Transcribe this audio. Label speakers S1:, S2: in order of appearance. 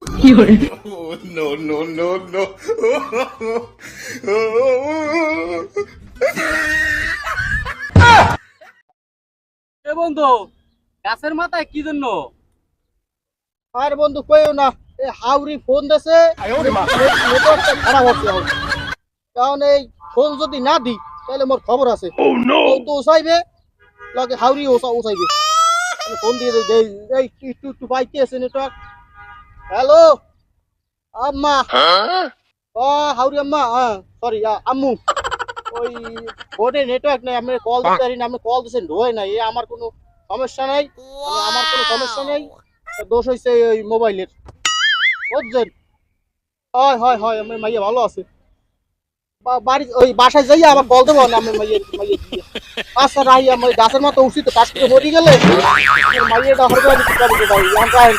S1: Oh, no, no, no, no.
S2: এ বন্ধু, গাছের মাথায় কি জন্য?
S3: আর বন্ধু কইও না, এই হাওড়ি ফোন দেছে নেটওয়ার্কটা খারাপ হচ্ছে এখন। কারণ এই ফোন যদি না দিই তাহলে মোর খবর আছে। ও তো ওসাইবে, লগে হাওড়ি ওসাইবে। আমি ফোন দিয়ে দেই, এই একটু একটু পাইতে আছে নেটওয়ার্ক। হ্যালো আম্মা। ও হাওড়ি আম্মা, হ্যাঁ সরি আম্মু। ওই ফোনে নেটওয়ার্ক নাই, আমি কল দিতে পারি না, আপনি কল দিচ্ছেন ঢোয় নাই। এ আমার কোনো সমস্যা নাই, আমার কোনো সমস্যা নেই। দোষ হয়েছে ওই মোবাইলের, বুঝছেন? হয় হয় হয়, আমার মাইয়া ভালো আছে। বাড়ি ওই বাসায় যাইয়া আবার কল দেবো না, আমার মাইয়ের মাইয়া দিয়ে। আচ্ছা রাই, আমি গাছের মতো উঠছি তো, কাজ করে মরি গেলে মাইয়াটা হরবে আমি কি করবো ভাই,